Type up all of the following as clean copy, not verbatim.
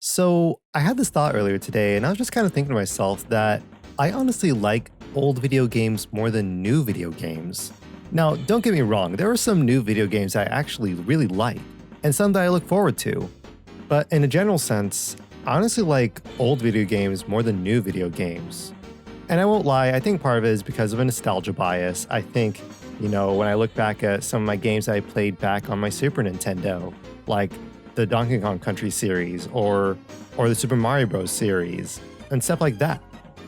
So I had this thought earlier today, and I was just kind of thinking to myself that I honestly like old video games more than new video games. Now, don't get me wrong, there are some new video games I actually really like, and some that I look forward to. But in a general sense, I honestly like old video games more than new video games. And I won't lie, I think part of it is because of a nostalgia bias. I think, when I look back at some of my games I played back on my Super Nintendo, like the Donkey Kong Country series or the Super Mario Bros. Series and stuff like that.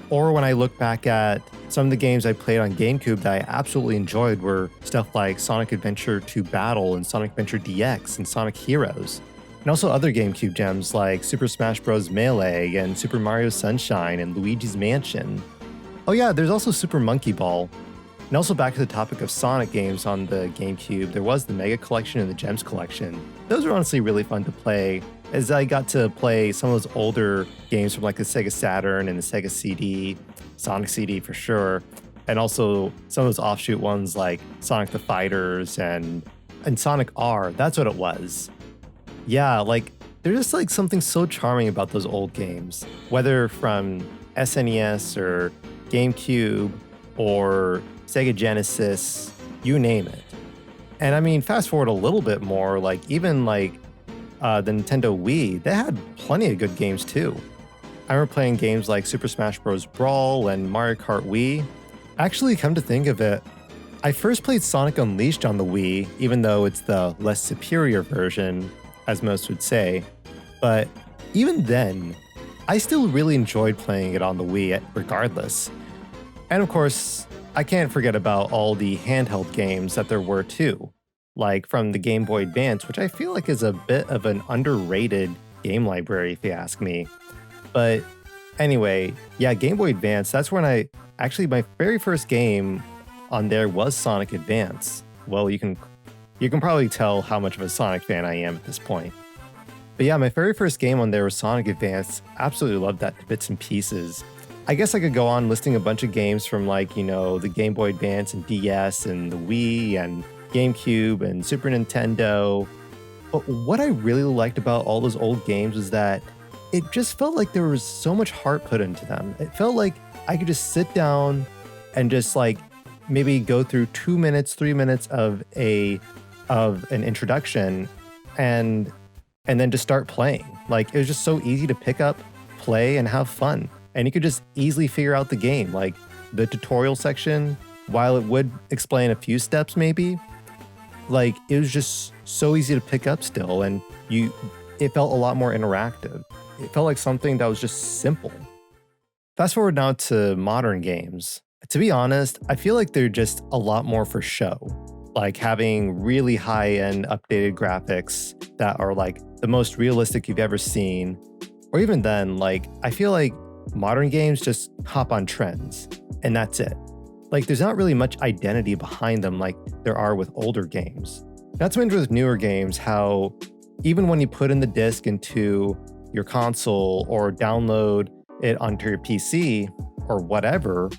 Or when I look back at some of the games I played on GameCube that I absolutely enjoyed were stuff like Sonic Adventure 2 Battle and Sonic Adventure DX and Sonic Heroes. And also other GameCube gems like Super Smash Bros. Melee and Super Mario Sunshine and Luigi's Mansion. Oh yeah, there's also Super Monkey Ball. And also back to the topic of Sonic games on the GameCube, there was the Mega Collection and the Gems Collection. Those were honestly really fun to play, as I got to play some of those older games from like the Sega Saturn and the Sega CD, Sonic CD for sure, and also some of those offshoot ones like Sonic the Fighters and Sonic R, that's what it was. Yeah, like there's just like something so charming about those old games, whether from SNES or GameCube or Sega Genesis, you name it. And I mean, fast forward a little bit more, like even like the Nintendo Wii, they had plenty of good games too. I remember playing games like Super Smash Bros. Brawl and Mario Kart Wii. Actually, come to think of it, I first played Sonic Unleashed on the Wii, even though it's the less superior version, as most would say. But even then, I still really enjoyed playing it on the Wii regardless. And of course, I can't forget about all the handheld games that there were too, like from the Game Boy Advance, which I feel like is a bit of an underrated game library if you ask me. But anyway, yeah, Game Boy Advance, that's when my very first game on there was Sonic Advance. Well, you can probably tell how much of a Sonic fan I am at this point. But yeah, my very first game on there was Sonic Advance. Absolutely loved that to bits and pieces. I guess I could go on listing a bunch of games from like, the Game Boy Advance and DS and the Wii and GameCube and Super Nintendo. But what I really liked about all those old games was that it just felt like there was so much heart put into them. It felt like I could just sit down and just like maybe go through 2 minutes, 3 minutes of an introduction and then just start playing. Like it was just so easy to pick up, play, and have fun. And you could just easily figure out the game. Like the tutorial section, while it would explain a few steps maybe, like it was just so easy to pick up still, and it felt a lot more interactive. It felt like something that was just simple. Fast forward now to modern games. To be honest, I feel like they're just a lot more for show. Like having really high-end updated graphics that are like the most realistic you've ever seen. Or even then, like I feel like modern games just hop on trends, and that's it. Like there's not really much identity behind them like there are with older games. Not to mention with newer games, how even when you put in the disc into your console or download it onto your PC or whatever,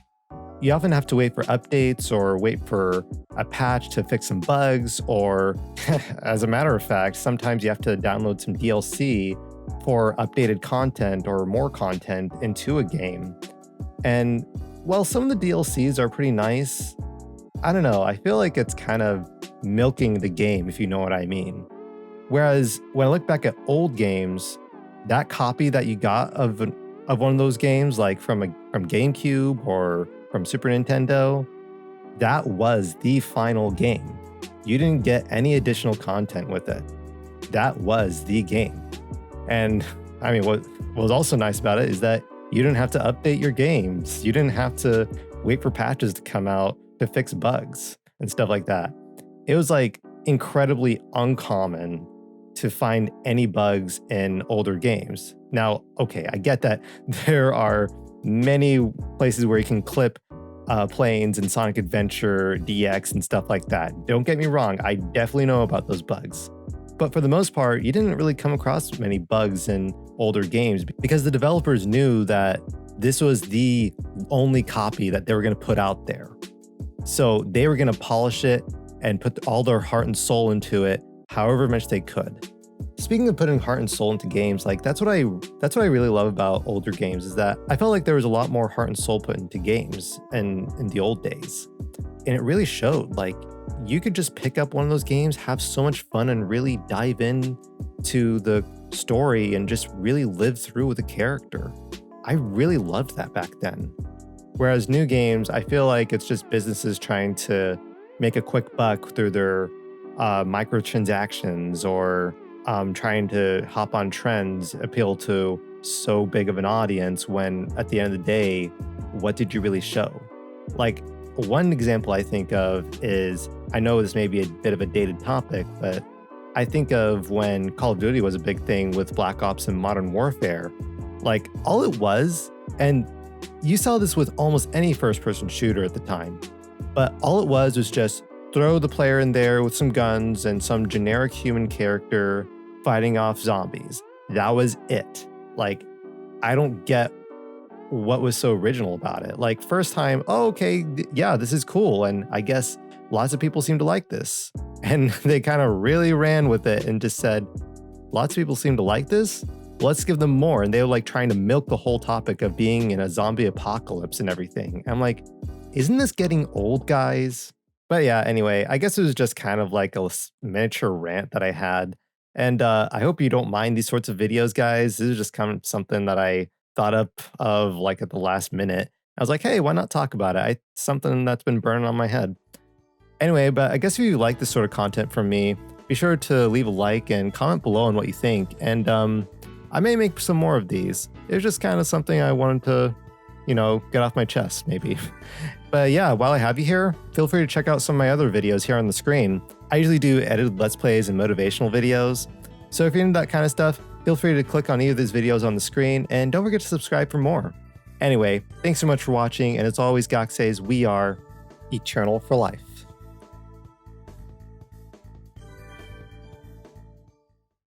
you often have to wait for updates or wait for a patch to fix some bugs, or as a matter of fact, sometimes you have to download some DLC for updated content or more content into a game. And while some of the DLCs are pretty nice, I don't know, I feel like it's kind of milking the game, if you know what I mean. Whereas when I look back at old games, that copy that you got of one of those games, like from GameCube or from Super Nintendo, that was the final game. You didn't get any additional content with it. That was the game. And I mean, what was also nice about it is that you didn't have to update your games. You didn't have to wait for patches to come out to fix bugs and stuff like that. It was like incredibly uncommon to find any bugs in older games. Now, okay, I get that there are many places where you can clip planes in Sonic Adventure DX and stuff like that. Don't get me wrong, I definitely know about those bugs. But for the most part, you didn't really come across many bugs in older games because the developers knew that this was the only copy that they were going to put out there. So they were going to polish it and put all their heart and soul into it, however much they could. Speaking of putting heart and soul into games, like that's what I really love about older games, is that I felt like there was a lot more heart and soul put into games and in the old days. And it really showed. Like, you could just pick up one of those games, have so much fun, and really dive in to the story and just really live through with the character. I really loved that back then. Whereas new games, I feel like it's just businesses trying to make a quick buck through their microtransactions, or trying to hop on trends, appeal to so big of an audience, when at the end of the day, what did you really show? Like, one example I think of is, I know this may be a bit of a dated topic, but I think of when Call of Duty was a big thing with Black Ops and Modern Warfare. Like, all it was, and you saw this with almost any first-person shooter at the time, but all it was just throw the player in there with some guns and some generic human character fighting off zombies. That was it. Like, I don't get what was so original about it. Like, first time, oh, okay, yeah, this is cool, and I guess lots of people seem to like this. And they kind of really ran with it and just said, lots of people seem to like this, let's give them more. And they were like trying to milk the whole topic of being in a zombie apocalypse and everything. I'm like, isn't this getting old, guys? But yeah, anyway, I guess it was just kind of like a miniature rant that I had. And I hope you don't mind these sorts of videos, guys. This is just kind of something that I thought up of like at the last minute. I was like, hey, why not talk about it? Something that's been burning on my head. Anyway, but I guess if you like this sort of content from me, be sure to leave a like and comment below on what you think. And I may make some more of these. It was just kind of something I wanted to, get off my chest, maybe. But yeah, while I have you here, feel free to check out some of my other videos here on the screen. I usually do edited Let's Plays and motivational videos. So if you're into that kind of stuff, feel free to click on either of these videos on the screen, and don't forget to subscribe for more. Anyway, thanks so much for watching, and as always, Gok says we are eternal for life.